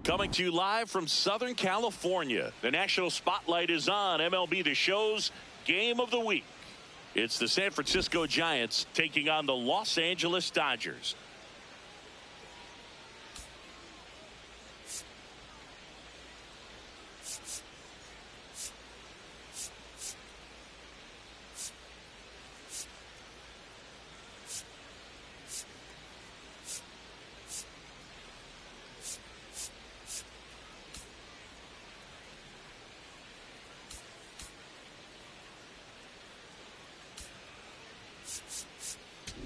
Coming to you live from Southern California, the national spotlight is on MLB The Show's Game of the Week. It's the San Francisco Giants taking on the Los Angeles Dodgers.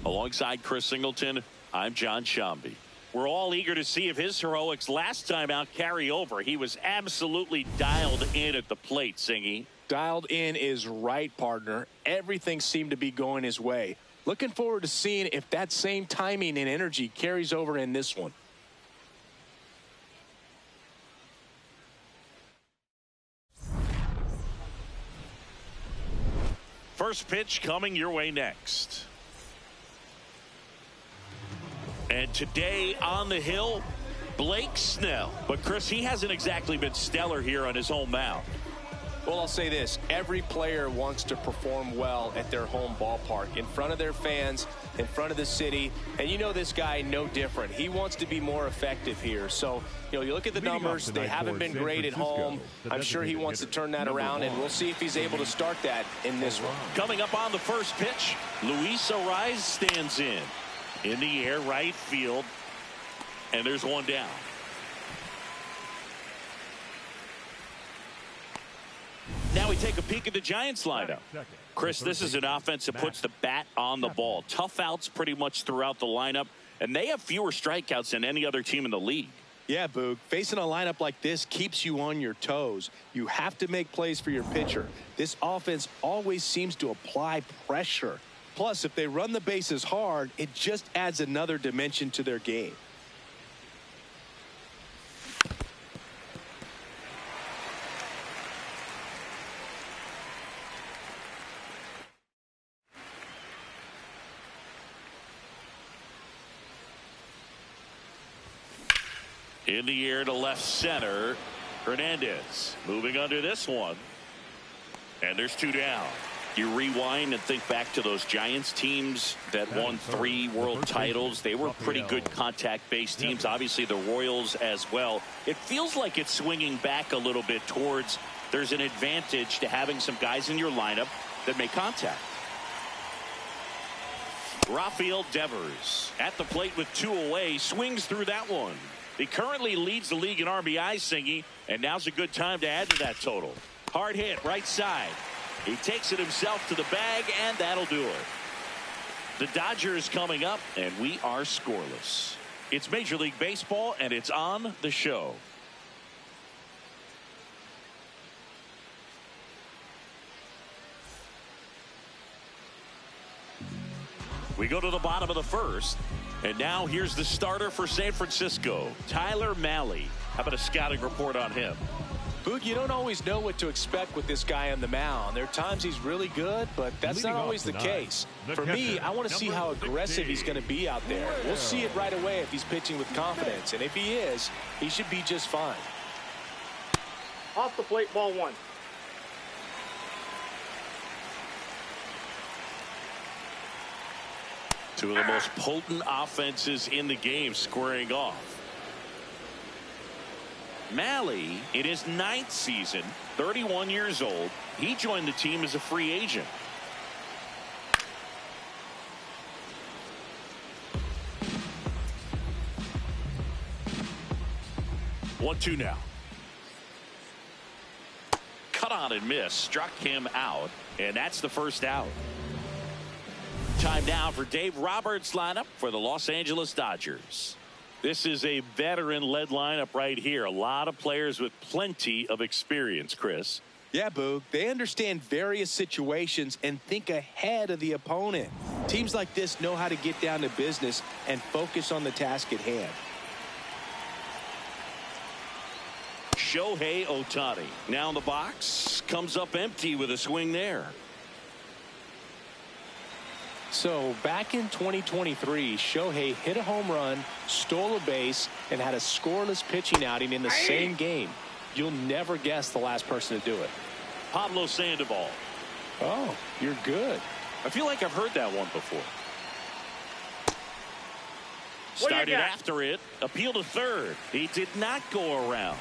Alongside Chris Singleton, I'm John Shambi. We're all eager to see if his heroics last time out carry over. He was absolutely dialed in at the plate, Singy. Dialed in is right, partner. Everything seemed to be going his way. Looking forward to seeing if that same timing and energy carries over in this one. First pitch coming your way next. And today on the hill, Blake Snell. But, Chris, he hasn't exactly been stellar here on his home mound. Well, I'll say this. Every player wants to perform well at their home ballpark, in front of their fans, in front of the city. And you know this guy no different. He wants to be more effective here. So, you look at the numbers. They haven't been great at home. I'm sure he wants to turn that around, and we'll see if he's able to start that in this one. Coming up on the first pitch, Luis Arraez stands in the air, right field, and there's one down. Now we take a peek at the Giants lineup. Chris, this is an offense that puts the bat on the ball. Tough outs pretty much throughout the lineup, and they have fewer strikeouts than any other team in the league. Yeah, Boog. Facing a lineup like this keeps you on your toes. You have to make plays for your pitcher. This offense always seems to apply pressure. Plus, if they run the bases hard, it just adds another dimension to their game. In the air to left center, Hernandez moving under this one. And there's two down. You rewind and think back to those Giants teams that won 3 world titles. They were pretty good contact-based teams. Obviously, the Royals as well. It feels like it's swinging back a little bit towards there's an advantage to having some guys in your lineup that make contact. Rafael Devers at the plate with 2 away, swings through that one. He currently leads the league in RBIs, Singy, and now's a good time to add to that total. Hard hit, right side. He takes it himself to the bag, and that'll do it. The Dodgers coming up, and we are scoreless. It's Major League Baseball, and it's on the show. We go to the bottom of the first, and now here's the starter for San Francisco, Tyler Mahle. How about a scouting report on him? Boog, you don't always know what to expect with this guy on the mound. There are times he's really good, but that's not always the case. For me, I want to see how aggressive he's going to be out there. We'll see it right away if he's pitching with confidence. And if he is, he should be just fine. Off the plate, ball 1. Two of the most potent offenses in the game squaring off. Mahle, in his 9th season, 31 years old, he joined the team as a free agent. 1-2 now. Cut on and miss. Struck him out. And that's the first out. Time now for Dave Roberts' lineup for the Los Angeles Dodgers. This is a veteran-led lineup right here. A lot of players with plenty of experience, Chris. Yeah, Boog. They understand various situations and think ahead of the opponent. Teams like this know how to get down to business and focus on the task at hand. Shohei Ohtani now in the box. Comes up empty with a swing there. So back in 2023, Shohei hit a home run, stole a base, and had a scoreless pitching outing in the same game. You'll never guess the last person to do it. Pablo Sandoval. Oh, you're good. I feel like I've heard that one before. Started after it. Appeal to third. He did not go around.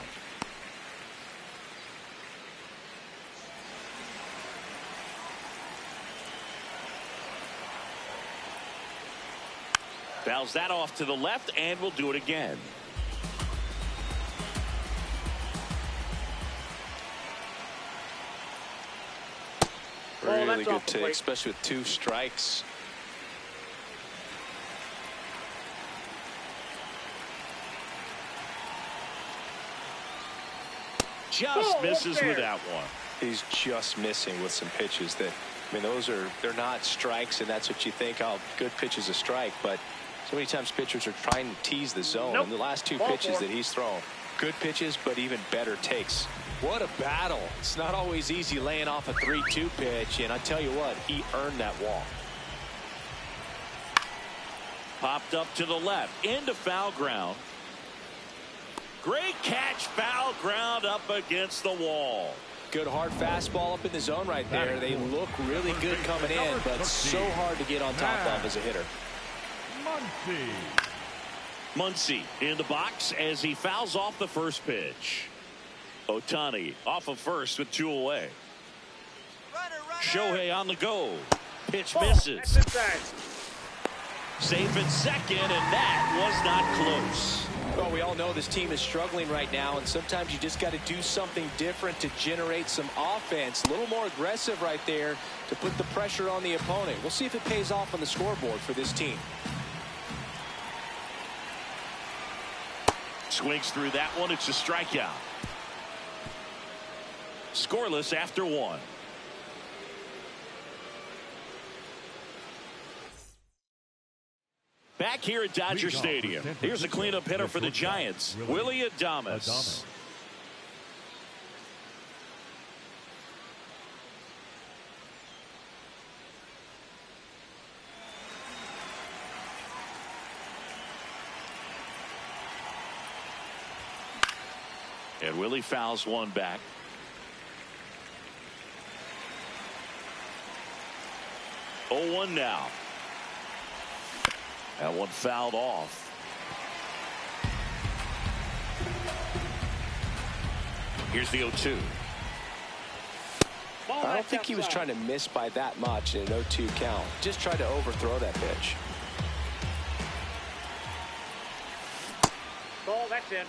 Fouls that off to the left, and we'll do it again. Really good take, especially with 2 strikes. Just misses with that one. He's just missing with some pitches that, I mean, they're not strikes, and that's what you think, oh, good pitch is a strike, but so many times pitchers are trying to tease the zone. And the last 2 pitches that he's thrown, good pitches, but even better takes. What a battle. It's not always easy laying off a 3-2 pitch, and I tell you what, he earned that walk. Popped up to the left, into foul ground. Great catch, foul ground up against the wall. Good hard fastball up in the zone right there. They look really good coming in, but so hard to get on top of as a hitter. Muncy in the box as he fouls off the first pitch. Ohtani off of first with 2 away. Shohei on the go. Pitch misses. Safe at second, and that was not close. Well, we all know this team is struggling right now, and sometimes you just got to do something different to generate some offense. A little more aggressive right there to put the pressure on the opponent. We'll see if it pays off on the scoreboard for this team. Swings through that one. It's a strikeout. Scoreless after 1. Back here at Dodger Stadium. Here's a cleanup hitter for the Giants, Willy Adames. And Willie fouls one back. Oh, 1 now. That one fouled off. Here's the 0-2. I don't think he was trying to miss by that much in an 0-2 count. Just tried to overthrow that pitch. Ball, that's in.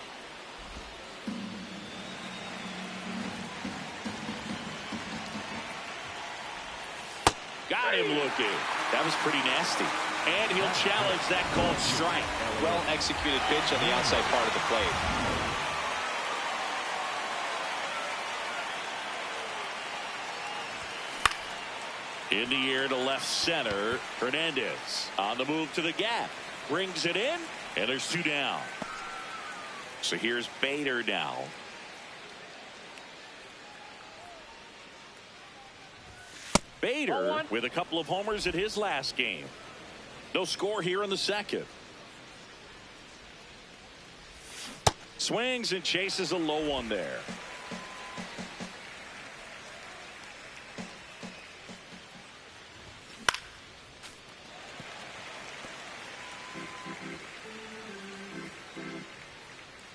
Got him looking. That was pretty nasty. And he'll challenge that called strike. Well executed pitch on the outside part of the plate. In the air to left center. Hernandez on the move to the gap. Brings it in. And there's 2 down. So here's Bader now. Bader with a couple of homers in his last game. No score here in the second. Swings and chases a low one there.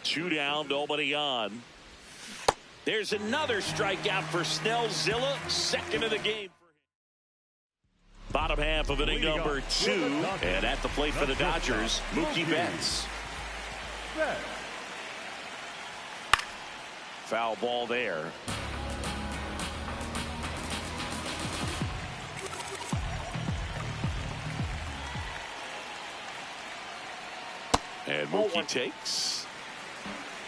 Two down, nobody on. There's another strikeout for Snellzilla, second of the game. Bottom half of inning number 2, and at the plate for the Dodgers, Mookie Betts. Foul ball there. And Mookie takes.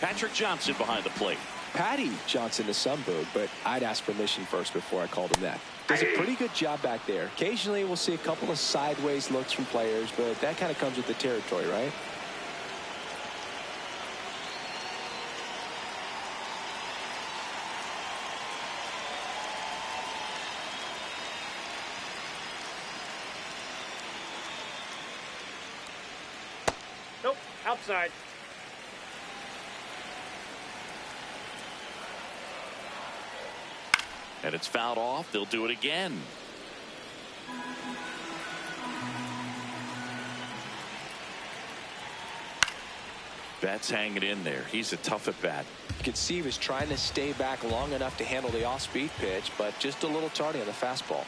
Patrick Johnson behind the plate. Patty Johnson to some vote, but I'd ask permission first before I called him that. Does a pretty good job back there. Occasionally we'll see a couple of sideways looks from players, but that kind of comes with the territory, right? Nope, outside. And it's fouled off. They'll do it again. Betts hanging in there. He's a tough at bat. You could see he was trying to stay back long enough to handle the off-speed pitch, but just a little tardy on the fastball.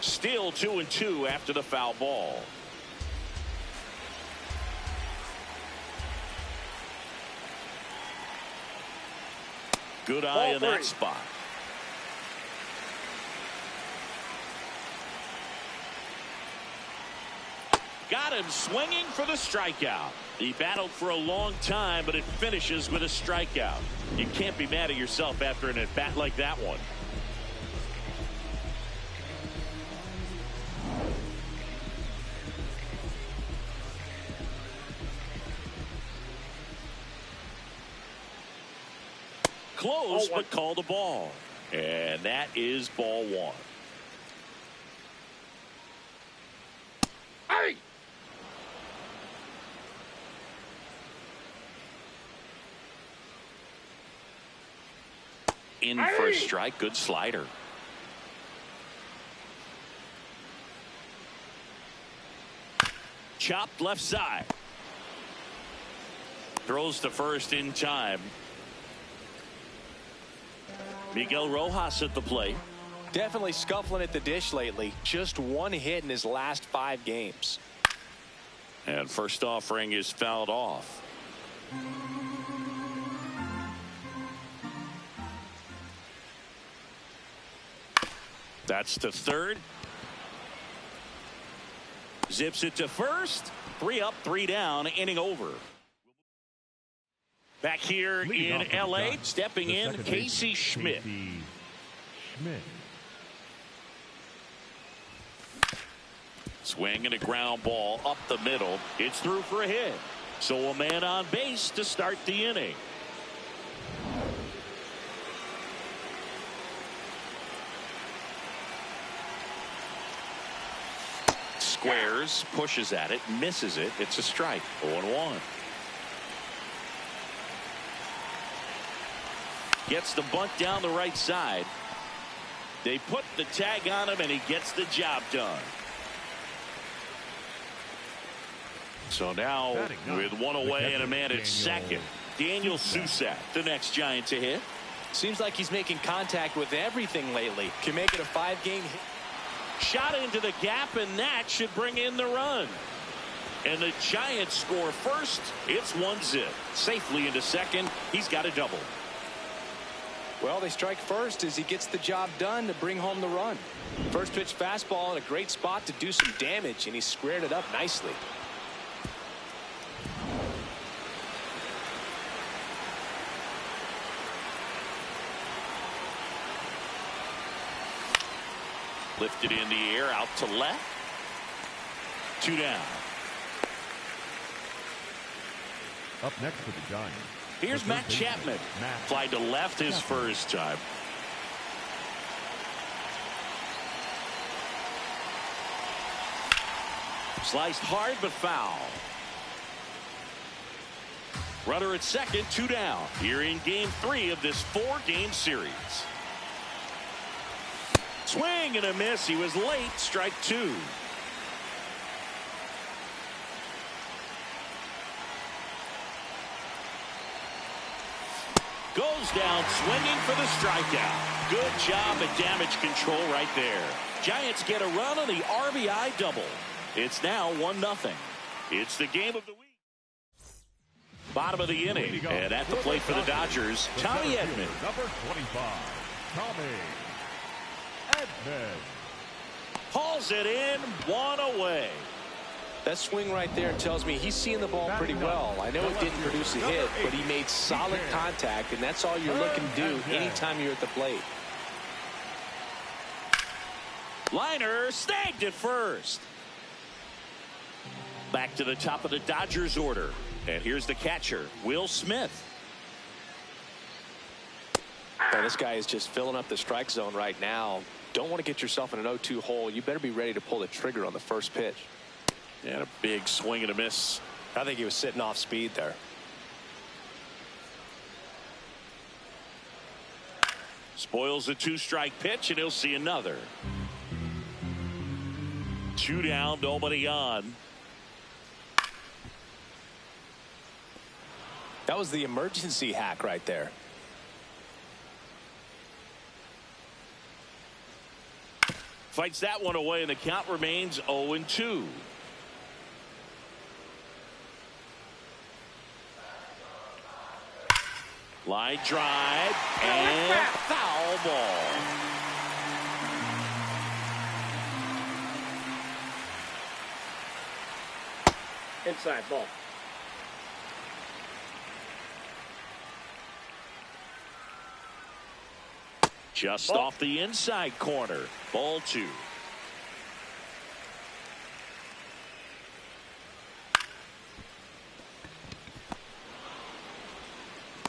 Still 2-2 after the foul ball. Good eye in that spot. Got him swinging for the strikeout. He battled for a long time, but it finishes with a strikeout. You can't be mad at yourself after an at-bat like that one. Close, but called a ball. And that is ball one. Hey! In for a strike. Good slider. Chopped left side. Throws to first in time. Miguel Rojas at the plate. Definitely scuffling at the dish lately. Just one hit in his last 5 games. And first offering is fouled off. That's to third. Zips it to first. 3 up, 3 down, inning over. Back here in L.A., stepping in, Casey Schmidt. Swing and a ground ball up the middle. It's through for a hit. So a man on base to start the inning. Squares, pushes at it, misses it. It's a strike. 0-1. Gets the bunt down the right side. They put the tag on him, and he gets the job done. So now, with one away and a man at second, Daniel Susac, the next Giant to hit. Seems like he's making contact with everything lately. Can make it a 5-game hit. Shot into the gap, and that should bring in the run. And the Giants score first. It's 1-0. Safely into second. He's got a double. Well, they strike first as he gets the job done to bring home the run. First pitch fastball in a great spot to do some damage, and he squared it up nicely. Lifted in the air, out to left. 2 down. Up next for the Giants. Here's Matt Chapman. Fly to left his first time. Sliced hard but foul. Runner at second, 2 down. Here in game 3 of this 4-game series. Swing and a miss. He was late. Strike 2. Goes down swinging for the strikeout. Good job at damage control right there. Giants get a run on the RBI double. It's now 1-0. It's the game of the week. Bottom of the inning. And at the plate for the Dodgers, Tommy Edman. Number 25, Tommy Edman. Hauls it in, 1 away. That swing right there tells me he's seeing the ball pretty well. I know it didn't produce a hit, but he made solid contact, and that's all you're looking to do anytime you're at the plate. Liner snagged at first. Back to the top of the Dodgers order. And here's the catcher, Will Smith. Oh, this guy is just filling up the strike zone right now. Don't want to get yourself in an 0-2 hole. You better be ready to pull the trigger on the first pitch. And a big swing and a miss. I think he was sitting off speed there. Spoils a 2-strike pitch, and he'll see another. 2 down, nobody on. That was the emergency hack right there. Fights that one away, and the count remains 0-2. Line drive and foul ball. Inside ball. Just off the inside corner. Ball 2.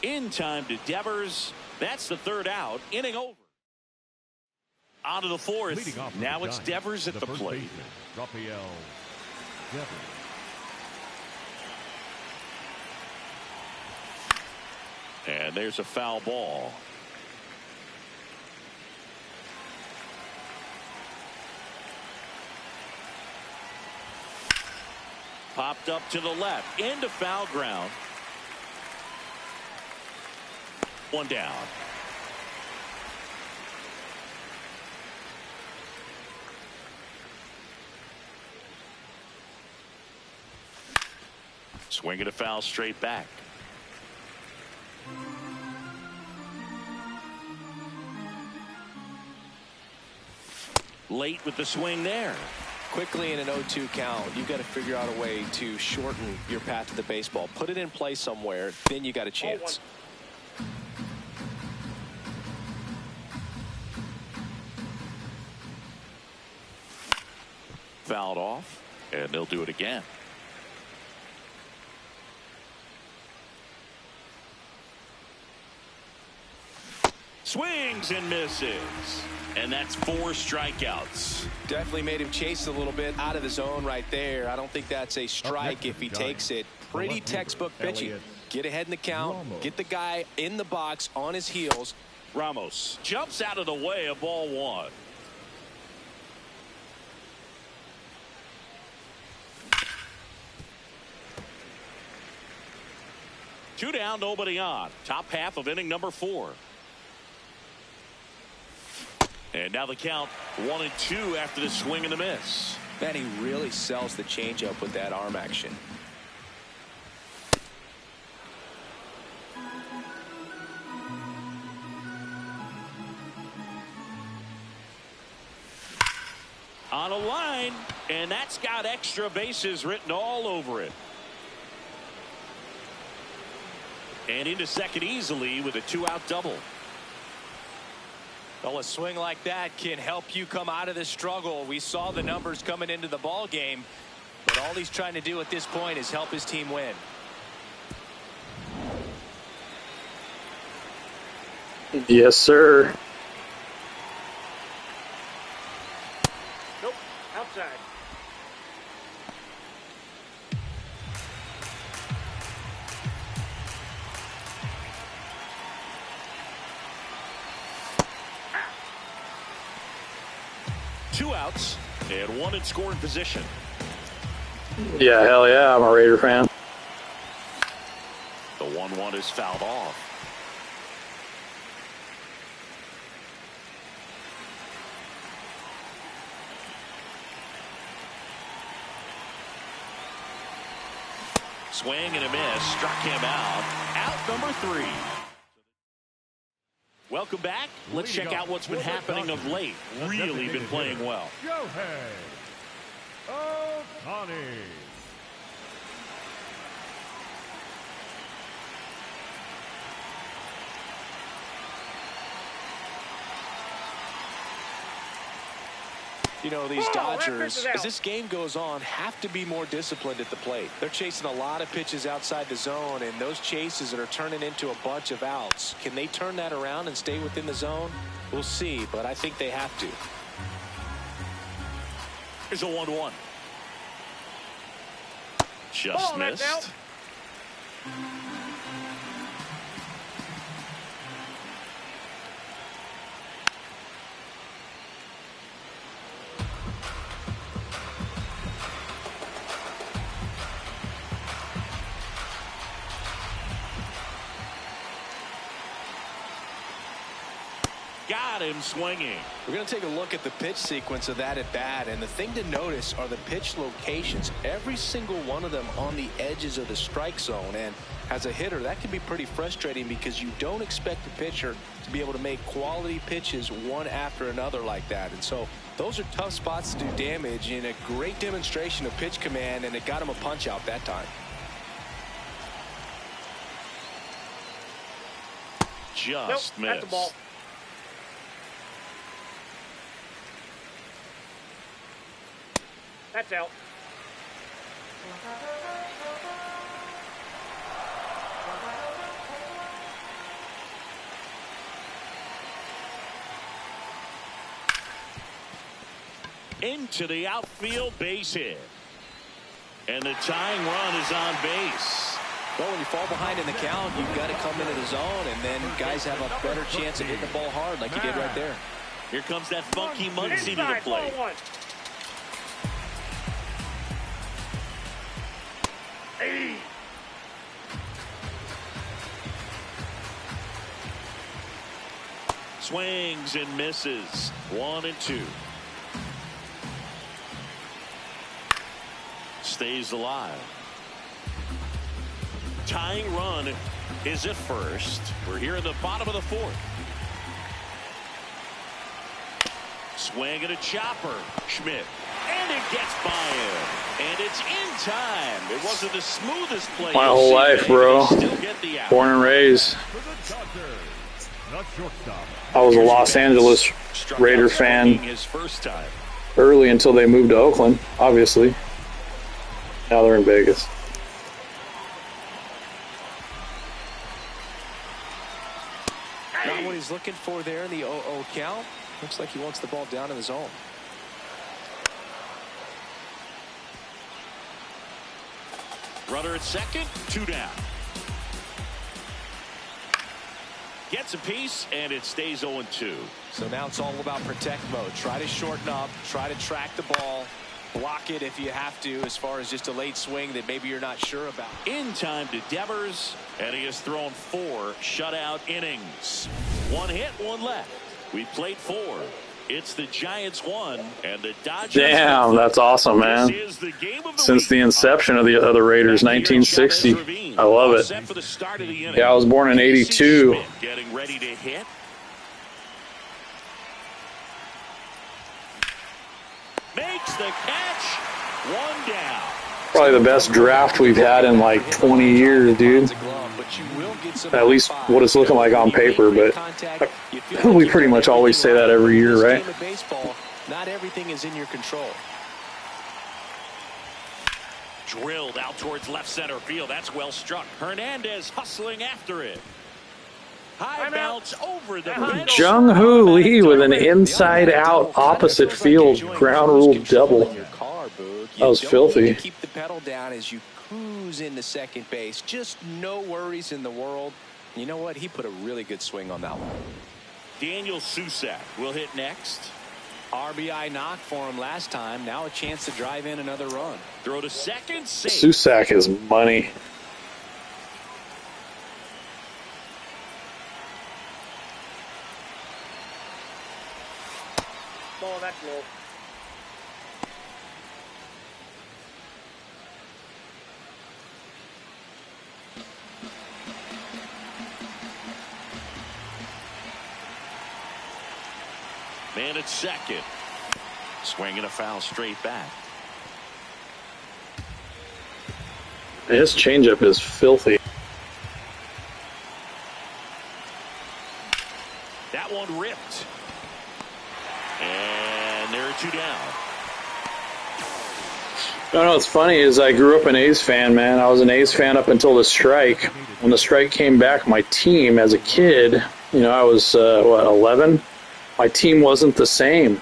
In time to Devers. That's the 3rd out. Inning over. On to the 4th. Now it's Devers at the plate. Rafael Devers. And there's a foul ball. Popped up to the left into foul ground. 1 down. Swinging a foul straight back. Late with the swing there. Quickly in an 0-2 count, you've got to figure out a way to shorten your path to the baseball. Put it in play somewhere, then you got a chance. Fouled off, and they'll do it again. Swings and misses. And that's 4 strikeouts. Definitely made him chase a little bit out of the zone right there. I don't think that's a strike if he takes it. Pretty textbook pitching. Get ahead in the count. Get the guy in the box on his heels. Ramos jumps out of the way of ball 1. Two down, nobody on. Top half of inning number 4. And now the count 1-2 after the swing and the miss. Man, he really sells the changeup with that arm action. On a line, and that's got extra bases written all over it. And into second easily with a 2-out double. Well, a swing like that can help you come out of this struggle. We saw the numbers coming into the ball game, but all he's trying to do at this point is help his team win. Yes, sir. Nope. Outside. Two outs and one in scoring position. Yeah, hell yeah, I'm a Raider fan. The 1-1 is fouled off. Swing and a miss. Struck him out. Out number 3. Welcome back. Let's check out what's been happening of late. Really been playing well. Shohei Ohtani. You know, these Dodgers, as this game goes on, have to be more disciplined at the plate. They're chasing a lot of pitches outside the zone, and those chases that are turning into a bunch of outs. Can they turn that around and stay within the zone? We'll see, but I think they have to. Here's a 1-1. Just missed. Got him swinging. We're going to take a look at the pitch sequence of that at bat, and the thing to notice are the pitch locations. Every single one of them on the edges of the strike zone, and as a hitter, that can be pretty frustrating because you don't expect the pitcher to be able to make quality pitches one after another like that. And so those are tough spots to do damage, and a great demonstration of pitch command, and it got him a punch out that time. Just missed. That's the ball. That's out. Into the outfield, base hit. And the tying run is on base. Well, when you fall behind in the count, you've got to come into the zone, and then guys have a better chance of hitting the ball hard like you did right there. Here comes that funky Muncy to the plate. Swings and misses. 1-2. Stays alive. Tying run is at first. We're here in the bottom of the 4th. Swing and a chopper. Schmidt. And it gets by him. And it's in time. It wasn't the smoothest play. My whole life, bro. Born and raised. I was a Los Angeles Raider fan his first time. early until they moved to Oakland, obviously. Now they're in Vegas. Not what he's looking for there in the 0-0 count. Looks like he wants the ball down in the zone. Runner at second, 2 down. Gets a piece, and it stays 0-2. So now it's all about protect mode. Try to shorten up, try to track the ball, block it if you have to, as far as just a late swing that maybe you're not sure about. In time to Devers, and he has thrown 4 shutout innings. 1 hit, 1 left. We played 4. It's the Giants 1 and the Dodgers. Damn, that's awesome, man. Since the inception of the Raiders, 1960. I love it. Yeah, I was born in 82. Getting ready to hit. Makes the catch. 1 down. Probably the best draft we've had in like 20 years, dude. At least what it's looking like on paper, but we pretty much always say that every year, right? Not everything is in your control. Drilled out towards left center field. That's well struck. Hernandez hustling after it. High bounce over the fence. Jung-Hoo Lee with an inside-out opposite field ground rule double. That was filthy. Keep the pedal down as you cruise into second base. Just no worries in the world. You know what? He put a really good swing on that one. Daniel Susac will hit next. RBI knock for him last time. Now a chance to drive in another run. Throw to second. Safe. Susac is money. Ball, that's low. Man at second. Swinging a foul straight back. His changeup is filthy. That one ripped. And there are 2 down. No, what's funny is I grew up an A's fan, man. I was an A's fan up until the strike. When the strike came back, my team as a kid, you know, I was, 11? My team wasn't the same.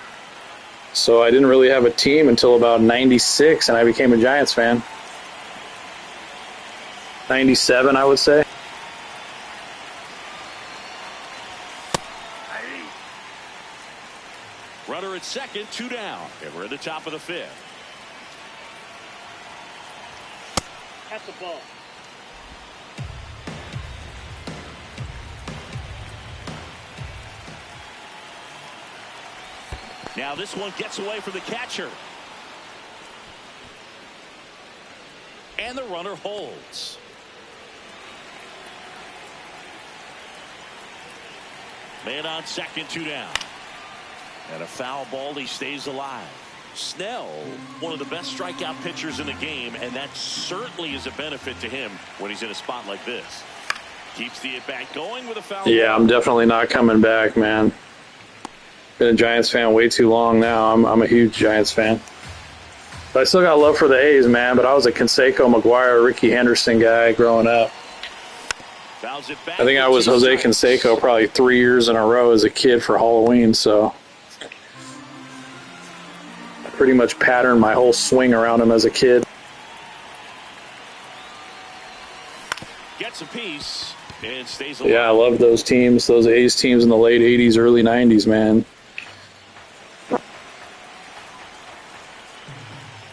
So I didn't really have a team until about 96, and I became a Giants fan. 97, I would say. Runner at second, 2 down. And we're at the top of the 5th. That's the ball. Now this one gets away from the catcher. And the runner holds. Man on second, 2 down. And a foul ball, he stays alive. Snell, one of the best strikeout pitchers in the game, and that certainly is a benefit to him when he's in a spot like this. Keeps the at-bat going with a foul Yeah, ball. I'm definitely not coming back, man. Been a Giants fan way too long now. I'm a huge Giants fan. But I still got love for the A's, man, but I was a Canseco, McGuire, Ricky Henderson guy growing up. Fouls it back. I think I was Jose Canseco probably 3 years in a row as a kid for Halloween, so I pretty much patterned my whole swing around him as a kid. Gets a piece and stays alive. Yeah, I love those teams, those A's teams in the late 80s, early 90s, man.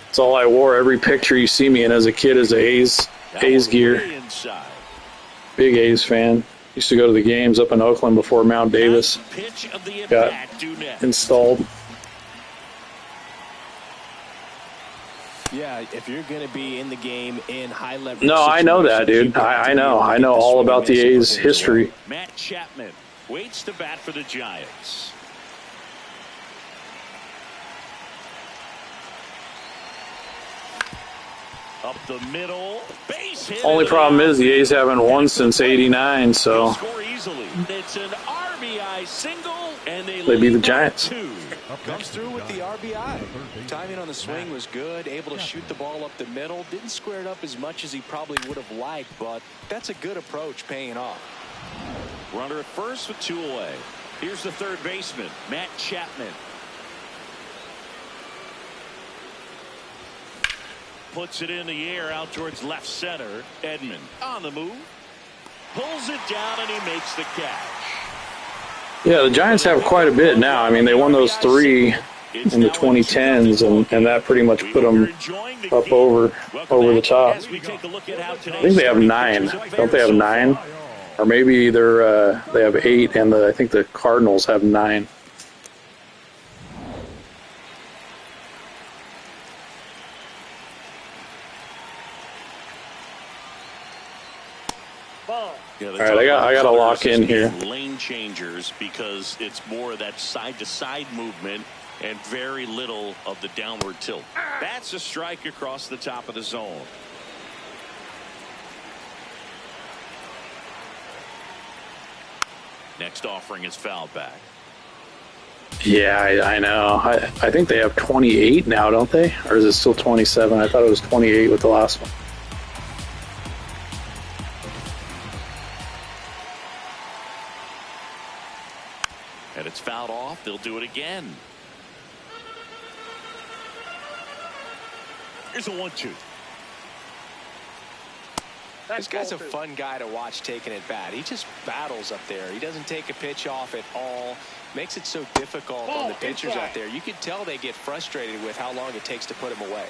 That's all I wore. Every picture you see me in as a kid is A's gear. Inside. Big A's fan. Used to go to the games up in Oakland before Mount Davis Pitch of the got at-bat, due next. installed. Yeah, if you're going to be in the game in high leverage. No, I know that, dude. I know all about the A's history. Matt Chapman waits to bat for the Giants. Up the middle, base hit. Only problem is the A's haven't won since '89, so Score easily. It's an RBI single, and they beat the lead by Giants. 2. Comes through with the RBI. Timing on the swing was good. Able to shoot the ball up the middle. Didn't square it up as much as he probably would have liked, but that's a good approach paying off. Runner at first with 2 away. Here's the third baseman, Matt Chapman. Puts it in the air out towards left center. Edman on the move. Pulls it down, and he makes the catch. yeah, the Giants have quite a bit now. I mean, they won those 3 in the 2010s, and that pretty much put them up over the top. As we take a look at how I think they have 9. Don't they have 9? Or maybe they have 8, and I think the Cardinals have 9. Ball. Yeah, All right, I got to lock in here. Lane changers, because it's more of that side-to-side movement and very little of the downward tilt. That's a strike across the top of the zone. Next offering is fouled back. Yeah, I know. I think they have 28 now, don't they? Or is it still 27? I thought it was 28 with the last one. And it's fouled off. They'll do it again. Here's a 1-2. This guy's a fun guy to watch taking at bat. He just battles up there. He doesn't take a pitch off at all. Makes it so difficult on the pitchers out there. You can tell they get frustrated with how long it takes to put him away.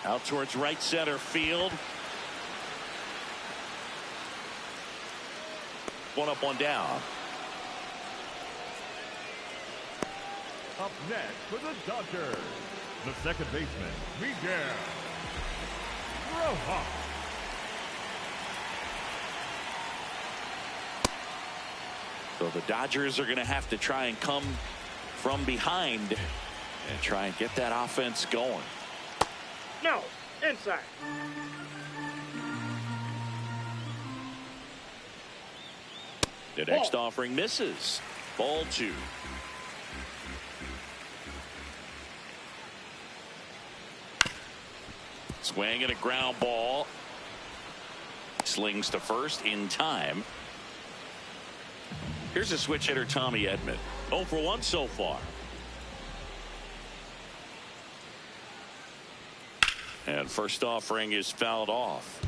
Out towards right center field. One up, one down. Up next for the Dodgers, the second baseman, Miguel Rojas. So the Dodgers are going to have to try and come from behind and try and get that offense going. No, inside. The next offering misses. Ball 2. Swing and a ground ball. Slings to first in time. Here's a switch hitter, Tommy Edman. 0 for 1 so far. And first offering is fouled off.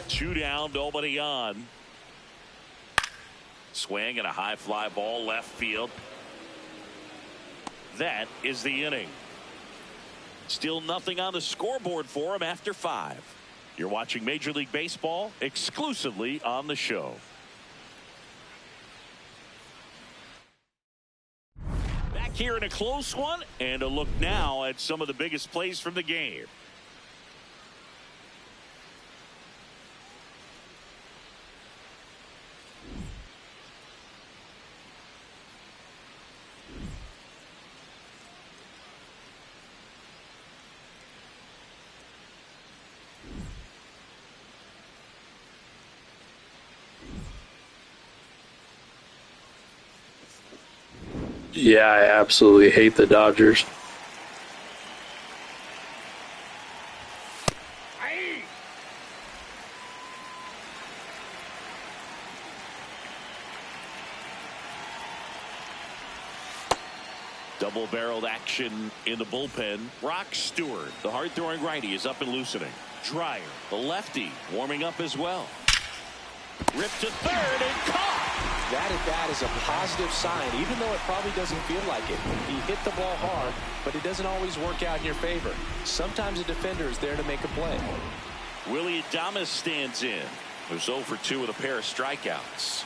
Two down, nobody on. Swing and a high fly ball left field. That is the inning. Still nothing on the scoreboard for him after 5. You're watching Major League Baseball exclusively on the show. Back here in a close one, and a look now at some of the biggest plays from the game. Yeah, I absolutely hate the Dodgers. Double-barreled action in the bullpen. Rock Stewart, the hard-throwing righty, is up and loosening. Dreyer, the lefty, warming up as well. Ripped to third and caught. That at bat is a positive sign, even though it probably doesn't feel like it. He hit the ball hard, but it doesn't always work out in your favor. Sometimes a defender is there to make a play. Willy Adames stands in. Who's 0 for 2 with a pair of strikeouts.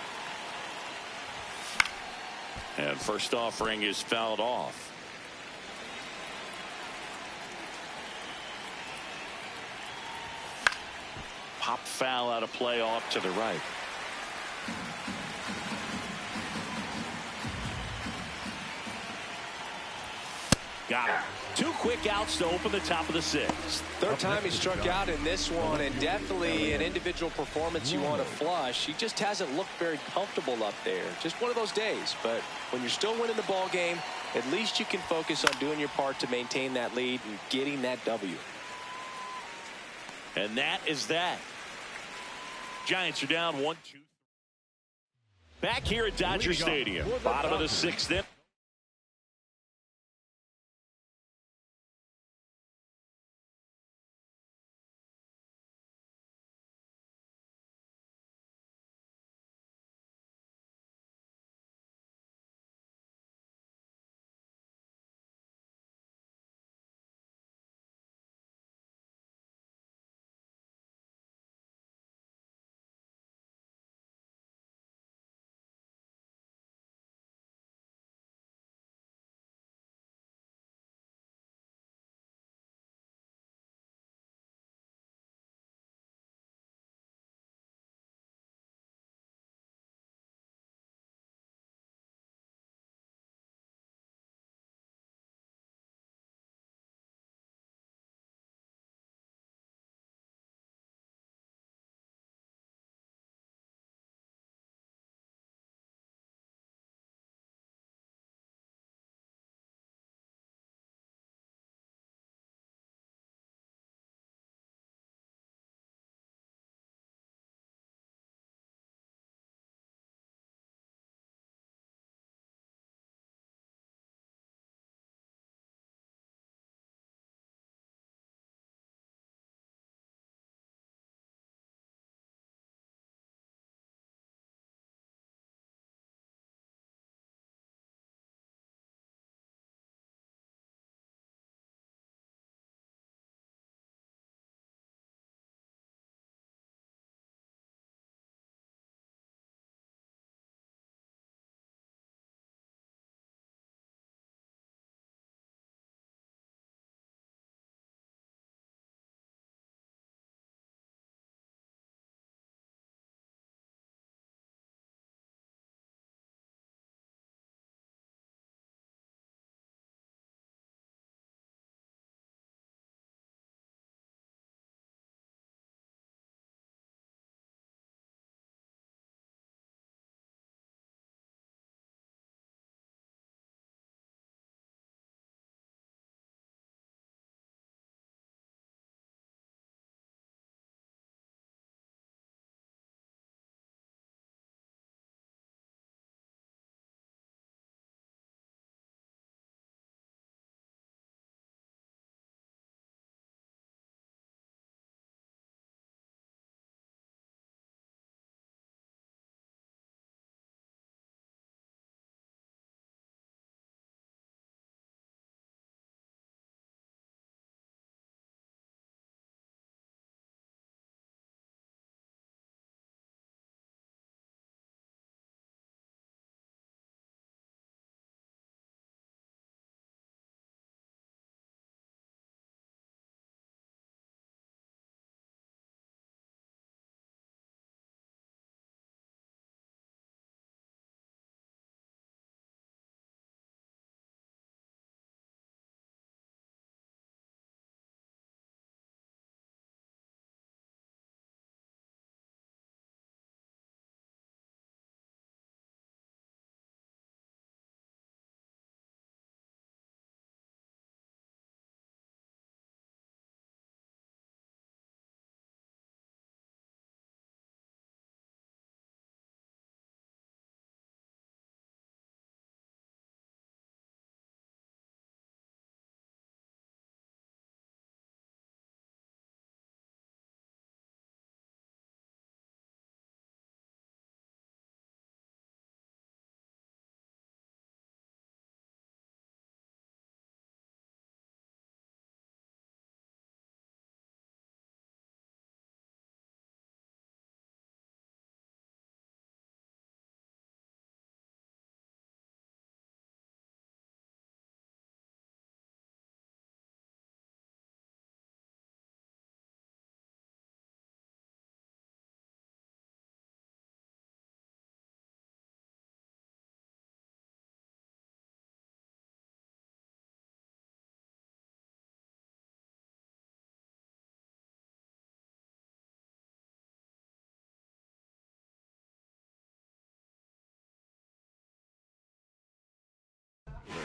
And first offering is fouled off. Pop foul out of play off to the right. Got him. 2 quick outs to open the top of the 6th. Third time he struck out in this one, and definitely an individual performance you want to flush. He just hasn't looked very comfortable up there. Just one of those days. But when you're still winning the ball game, at least you can focus on doing your part to maintain that lead and getting that W. And that is that. Giants are down 1-2. Back here at Dodger Stadium. Bottom of the 6th.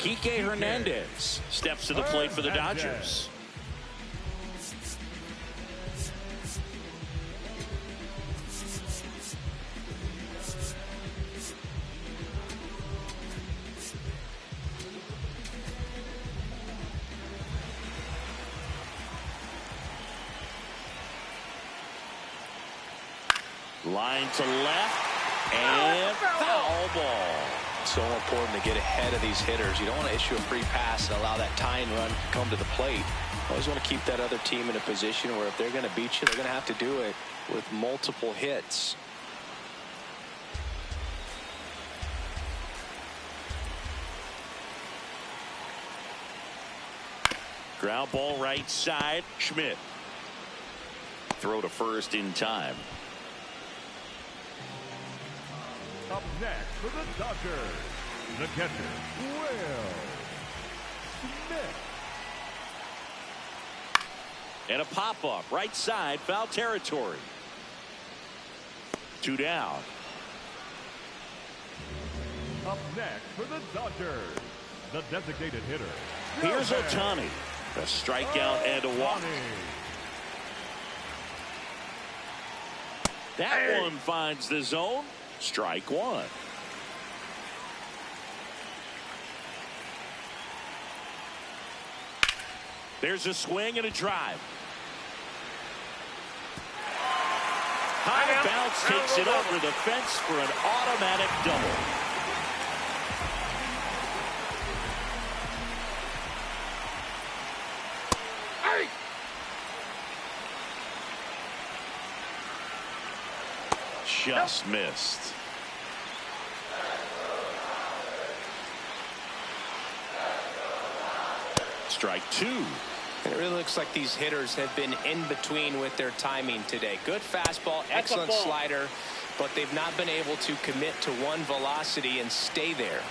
Kike Hernandez steps to the plate for the Dodgers. Line to left, and foul ball. So important to get ahead of these hitters. You don't want to issue a free pass and allow that tying run to come to the plate. You always want to keep that other team in a position where if they're going to beat you, they're going to have to do it with multiple hits. Ground ball right side. Schmidt. Throw to first in time. Up next for the Dodgers, the catcher, Will Smith. And a pop-up right side, foul territory. 2 down. Up next for the Dodgers, the designated hitter. Here's Ohtani. A strikeout and a walk. That one finds the zone. Strike one. There's a swing and a drive. High bounce takes it over the fence for an automatic double. Just missed. Strike two. It really looks like these hitters have been in between with their timing today. Good fastball, excellent slider, but they've not been able to commit to one velocity and stay there.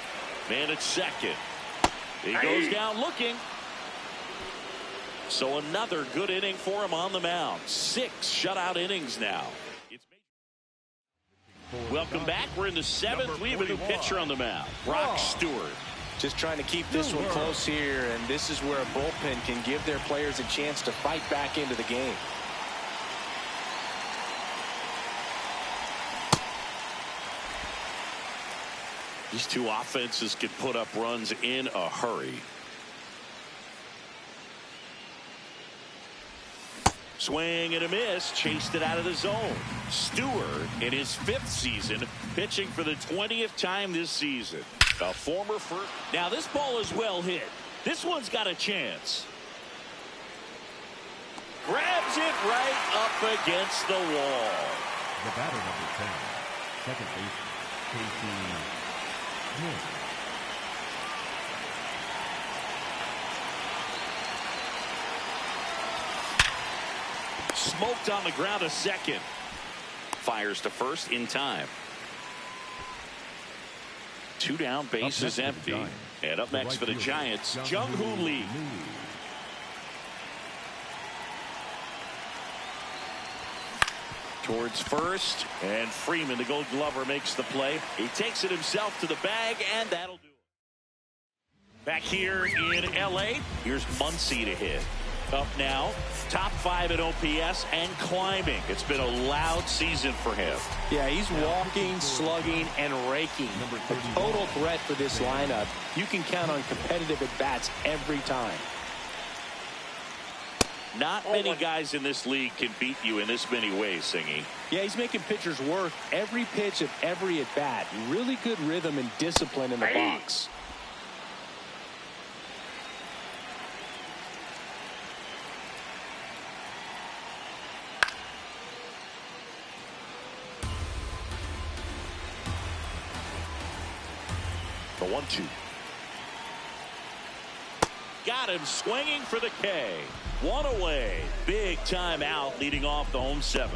Man at second. He goes down looking. So another good inning for him on the mound. 6 shutout innings now. Welcome back. We're in the 7th. We have a new pitcher on the mound. Brock Stewart. Just trying to keep this one close here, and this is where a bullpen can give their players a chance to fight back into the game. These two offenses can put up runs in a hurry. Swing and a miss, chased it out of the zone. Stewart in his 5th season, pitching for the 20th time this season. A former first. Now this ball is well hit. This one's got a chance. Grabs it right up against the wall. The batter number 10, second baseman, Casey Smith. Smoked on the ground a second. Fires to first in time. 2 down, base is empty. And up next for the Giants, Jung-Hoo Lee. Towards first, and Freeman, the Gold Glover, makes the play. He takes it himself to the bag, and that'll do it. Back here in L.A., here's Muncy to hit. Up now, top 5 at OPS and climbing. It's been a loud season for him. Yeah, he's walking, slugging, and raking. A total threat for this lineup. You can count on competitive at-bats every time. Not many guys in this league can beat you in this many ways, Singy. Yeah, he's making pitchers work every pitch of every at-bat. Really good rhythm and discipline in the box. The 1-2. Got him swinging for the K. 1 away. Big time out leading off the home 7th.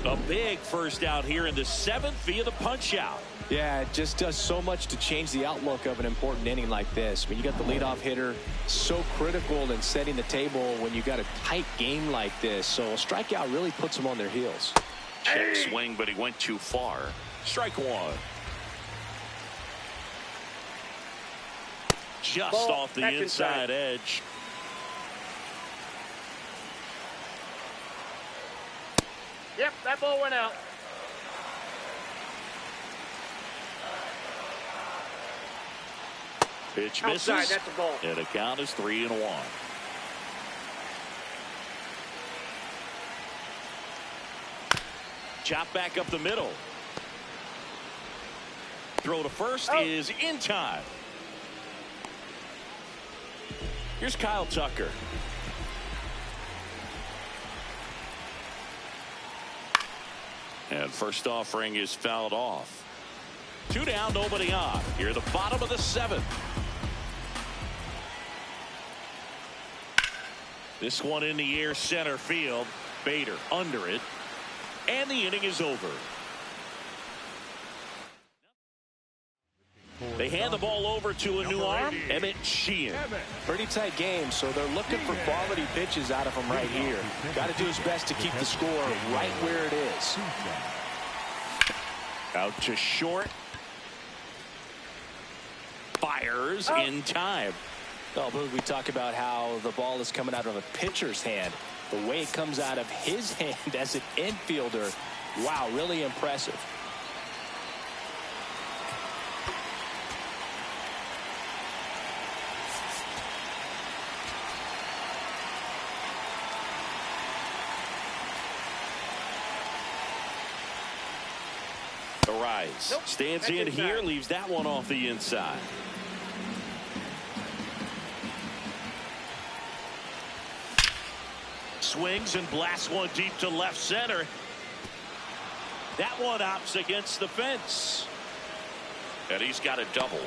A big first out here in the 7th via the punch out. Yeah, it just does so much to change the outlook of an important inning like this. When you got the leadoff hitter, so critical in setting the table when you got a tight game like this. So a strikeout really puts them on their heels. Check swing, but he went too far. Strike 1. just Ball, off the that's inside inside. edge. Yep, that ball went out. Pitch misses. Outside, that's a ball. And the count is 3-1. Chop back up the middle. Throw to first is in time. Here's Kyle Tucker. And first offering is fouled off. 2 down, nobody on. Here at the bottom of the 7th. This one in the air, center field. Bader under it. And the inning is over. They hand the ball over to a new arm, Emmett Sheehan. Pretty tight game, so they're looking for quality pitches out of him right here. Got to do his best to keep the score right where it is. Out to short. Fires in time. Well, Boog, we talk about how the ball is coming out of a pitcher's hand. The way it comes out of his hand as an infielder, wow, really impressive. The rise. Nope. Stands That's in inside. here, leaves that one off the inside. Swings and blasts one deep to left center. That one opts against the fence. And he's got a double.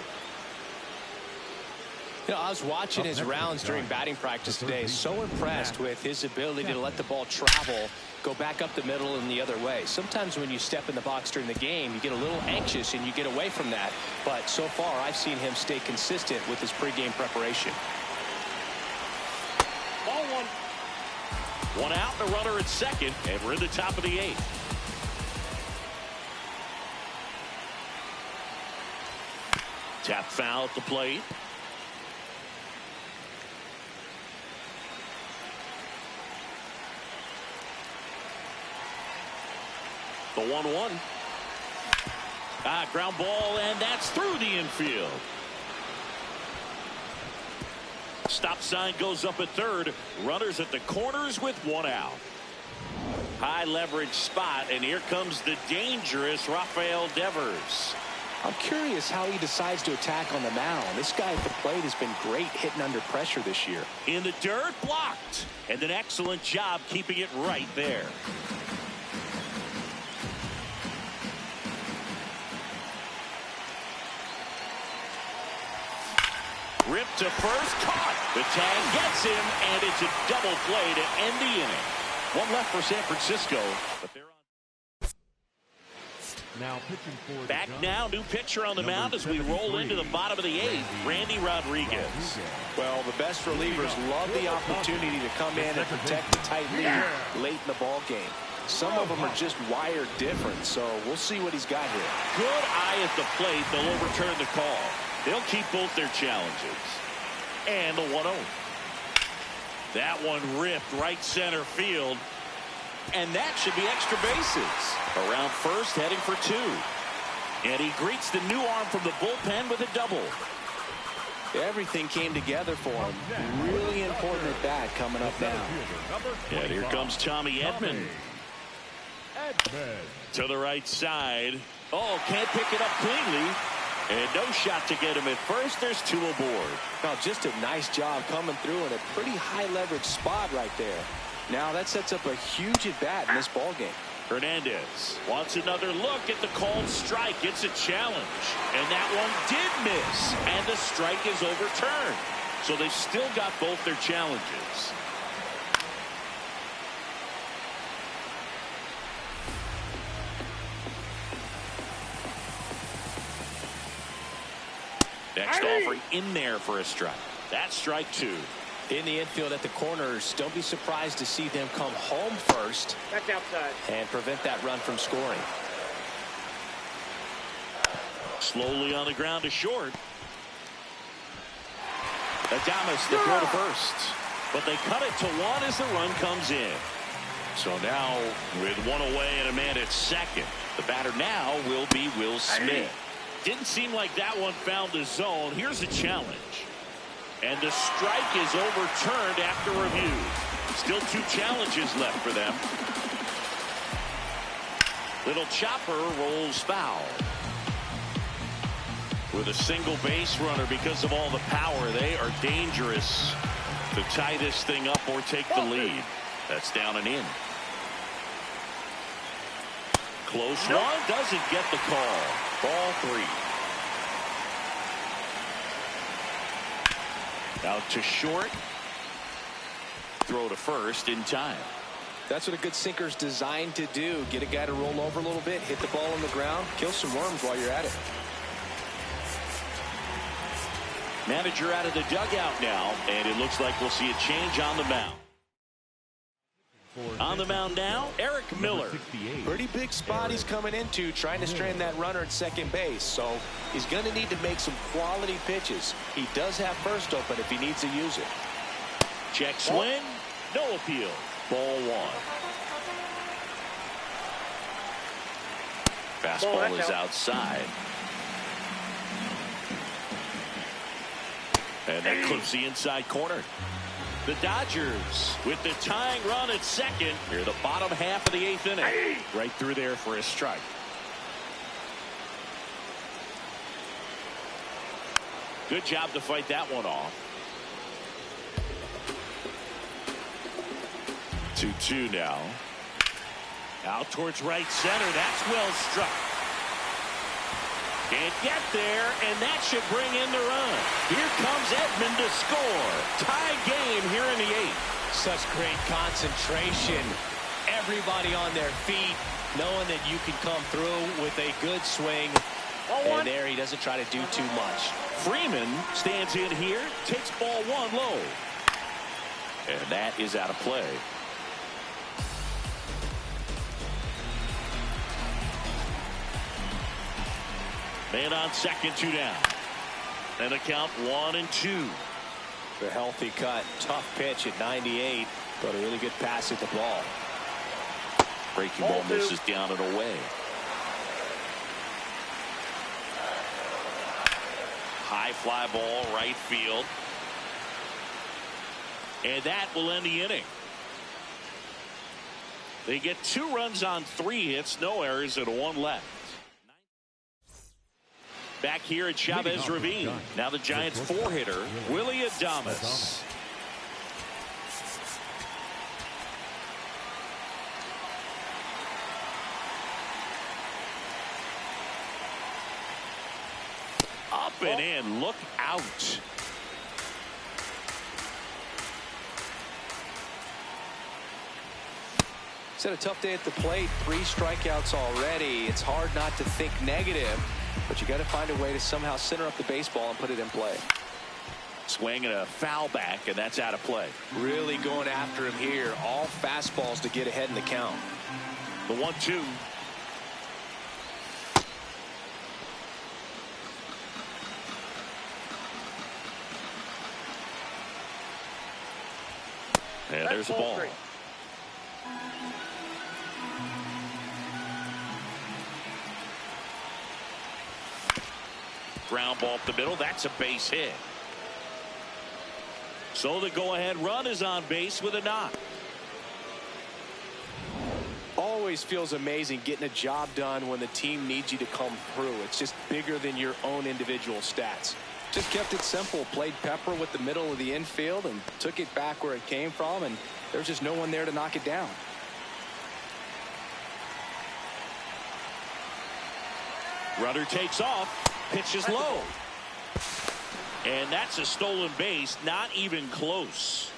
You know, I was watching his rounds during batting practice today. So impressed with his ability to let the ball travel, go back up the middle and the other way. Sometimes when you step in the box during the game, you get a little anxious and you get away from that. But so far, I've seen him stay consistent with his pregame preparation. Ball one. One out, the runner at second, and we're in the top of the 8th. Tap foul at the plate. The 1-1. Ground ball, and that's through the infield. Stop sign goes up at third. Runners at the corners with 1 out. High leverage spot, and here comes the dangerous Rafael Devers. I'm curious how he decides to attack on the mound. This guy at the plate has been great hitting under pressure this year. In the dirt, blocked. And an excellent job keeping it right there. Ripped to first, caught. The tag gets him, and it's a double play to end the inning. One left for San Francisco, but they're on. Now pitching for the Back Giants. now, new pitcher on the mound as we roll into the bottom of the 8th, Randy Rodriguez. Well, the best relievers love the opportunity to come in and protect the tight lead late in the ball game. Some of them are just wired different, so we'll see what he's got here. Good eye at the plate. They'll overturn the call. They'll keep both their challenges. And the 1-0. That one ripped right center field. And that should be extra bases. Around first, heading for 2. And he greets the new arm from the bullpen with a double. Everything came together for him. Really important at bat coming up now. And here comes Tommy Edman. Edman. To the right side. Oh, can't pick it up cleanly. And no shot to get him at first. There's 2 aboard. Now, just a nice job coming through in a pretty high leverage spot right there. Now that sets up a huge at bat in this ball game. Hernandez wants another look at the called strike. It's a challenge. And that one did miss. And the strike is overturned. So they've still got both their challenges. Next offering in there for a strike. That's strike 2. In the infield at the corners, don't be surprised to see them come home first That's outside. and prevent that run from scoring. Slowly on the ground to short. Adames the throw to first. But they cut it to one as the run comes in. So now with one away and a man at second, the batter now will be Will Smith. Didn't seem like that one found the zone. Here's a challenge. And the strike is overturned after review. Still 2 challenges left for them. Little chopper rolls foul. With a single base runner, because of all the power, they are dangerous to tie this thing up or take the lead. That's down and in. Close one, doesn't get the call. Ball 3. Out to short. Throw to first in time. That's what a good sinker's designed to do. Get a guy to roll over a little bit, hit the ball on the ground, kill some worms while you're at it. Manager out of the dugout now, and it looks like we'll see a change on the mound. On the mound now, Eric Miller. Pretty big spot he's coming into, trying to strand that runner at second base. So he's going to need to make some quality pitches. He does have first open if he needs to use it. Check swing, no appeal. Ball 1. Fastball is outside. And that clips the inside corner. The Dodgers with the tying run at second. Here, the bottom half of the 8th inning. Right through there for a strike. Good job to fight that one off. 2-2 now. Out towards right center. That's well struck. Can't get there, and that should bring in the run. Here comes Edman to score. Tie game here in the 8th. Such great concentration. Everybody on their feet, knowing that you can come through with a good swing. And there he doesn't try to do too much. Freeman stands in here, takes ball 1 low. And that is out of play. Man on second, 2 down. And a count 1-2. The healthy cut, tough pitch at 98, but a really good pass at the ball. Breaking ball misses down and away. High fly ball, right field. And that will end the inning. They get 2 runs on 3 hits, no errors, and 1 left. Back here at Chavez Ravine. Now the Giants 4-hitter, Willy Adames. Up and in, look out. He's had a tough day at the plate. 3 strikeouts already. It's hard not to think negative, but you got to find a way to somehow center up the baseball and put it in play. Swing and a foul back, and that's out of play. Really going after him here. All fastballs to get ahead in the count. The 1-2. And there's a ball. Ground ball up the middle. That's a base hit. So the go-ahead run is on base with a knock. Always feels amazing getting a job done when the team needs you to come through. It's just bigger than your own individual stats. Just kept it simple. Played pepper with the middle of the infield and took it back where it came from, and there's just no one there to knock it down. Runner takes off. Pitch is low. And that's a stolen base. Not even close.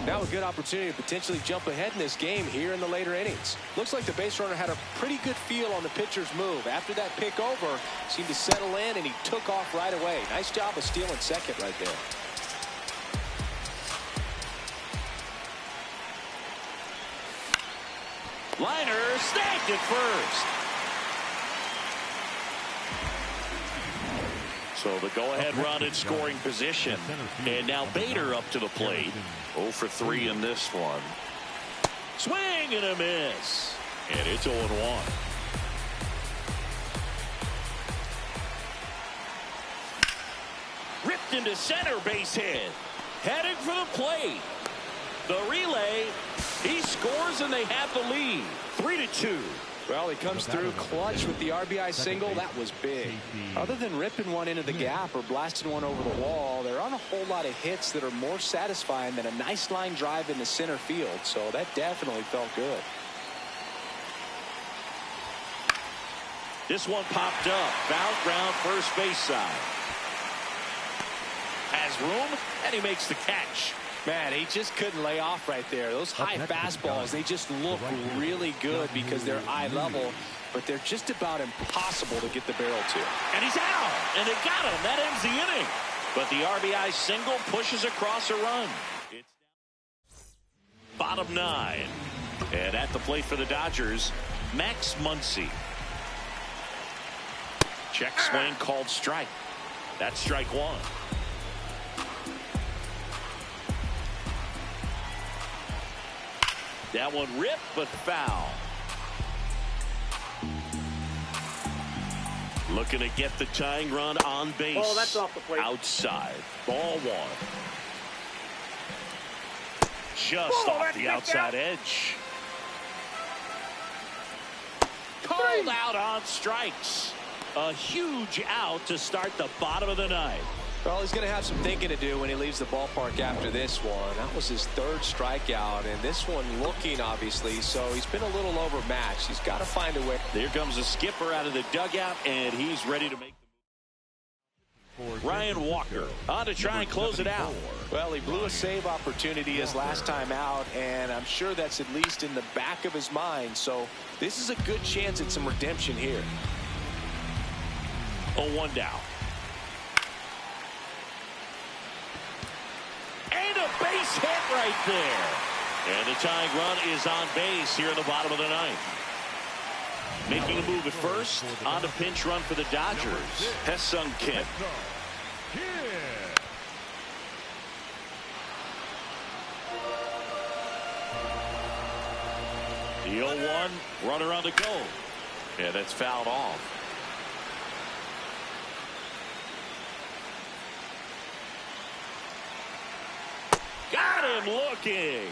Now a good opportunity to potentially jump ahead in this game here in the later innings. Looks like the base runner had a pretty good feel on the pitcher's move. After that pick over, seemed to settle in, and he took off right away. Nice job of stealing second right there. Liner snagged at first. So the go-ahead run in scoring position. And now Bader up to the plate. 0 for 3 in this one. Swing and a miss. And it's 0-1. Ripped into center, base hit. Heading for the plate. The relay. He scores and they have the lead. 3-2. Well, he comes through clutch with the RBI single. That was big. Other than ripping one into the gap or blasting one over the wall, there aren't a whole lot of hits that are more satisfying than a nice line drive into center field. So that definitely felt good. This one popped up. Foul ground, first base side. Has room, and he makes the catch. Man, he just couldn't lay off right there. Those high fastballs, they just look really good because they're eye level, but they're just about impossible to get the barrel to. And he's out, and they got him. That ends the inning. But the RBI single pushes across a run. It's bottom 9. And at the plate for the Dodgers, Max Muncy. Check swing called strike. That's strike 1. That one ripped, but foul. Looking to get the tying run on base. Oh, that's off the plate. Outside. Ball 1. Just off the outside edge. Called out on strikes. A huge out to start the bottom of the 9th. Well, he's going to have some thinking to do when he leaves the ballpark after this one. That was his 3rd strikeout, and this one looking, obviously, so he's been a little overmatched. He's got to find a way. There comes the skipper out of the dugout, and he's ready to make the move. Ryan Walker on to try and close it out. Well, he blew a save opportunity his last time out, and I'm sure that's at least in the back of his mind. So this is a good chance at some redemption here. 0-1 down. And a base hit right there. And the tying run is on base here in the bottom of the 9th. Making a move at first on the pinch run for the Dodgers. Ha-Seong Kim. The 0-1 runner on the go. Yeah, that's fouled off. Got him looking.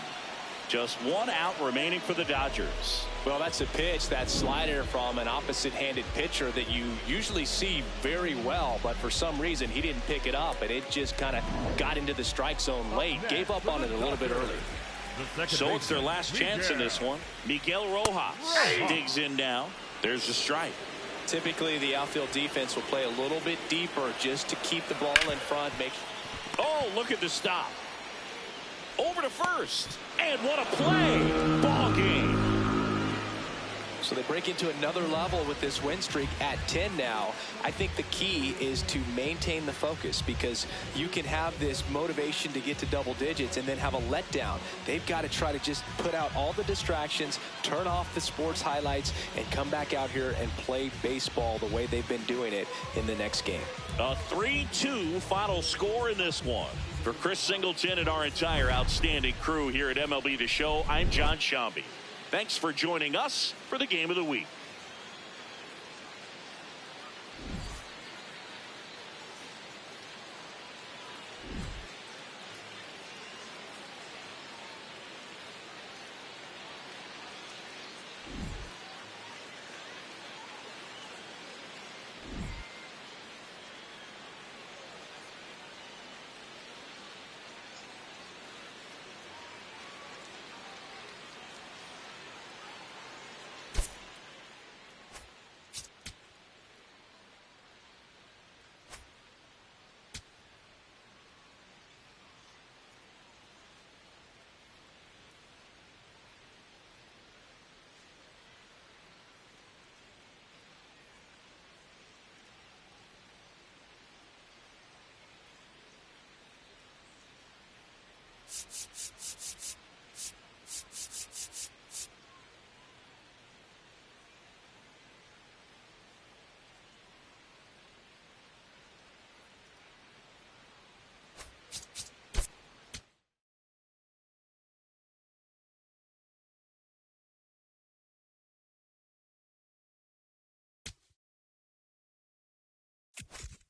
Just 1 out remaining for the Dodgers. Well, that's a pitch, that slider from an opposite-handed pitcher that you usually see very well, but for some reason he didn't pick it up, and it just kind of got into the strike zone late. Gave up on it a little bit early. So it's their last chance in this one. Miguel Rojas digs in now. There's the strike. Typically, the outfield defense will play a little bit deeper just to keep the ball in front. Oh, look at the stop. Over to first. And what a play. Ball game. So they break into another level with this win streak at 10 now. I think the key is to maintain the focus, because you can have this motivation to get to double digits and then have a letdown. They've got to try to just put out all the distractions, turn off the sports highlights, and come back out here and play baseball the way they've been doing it in the next game. A 3-2 final score in this one. For Chris Singleton and our entire outstanding crew here at MLB The Show, I'm John Sciambi. Thanks for joining us for the Game of the Week. you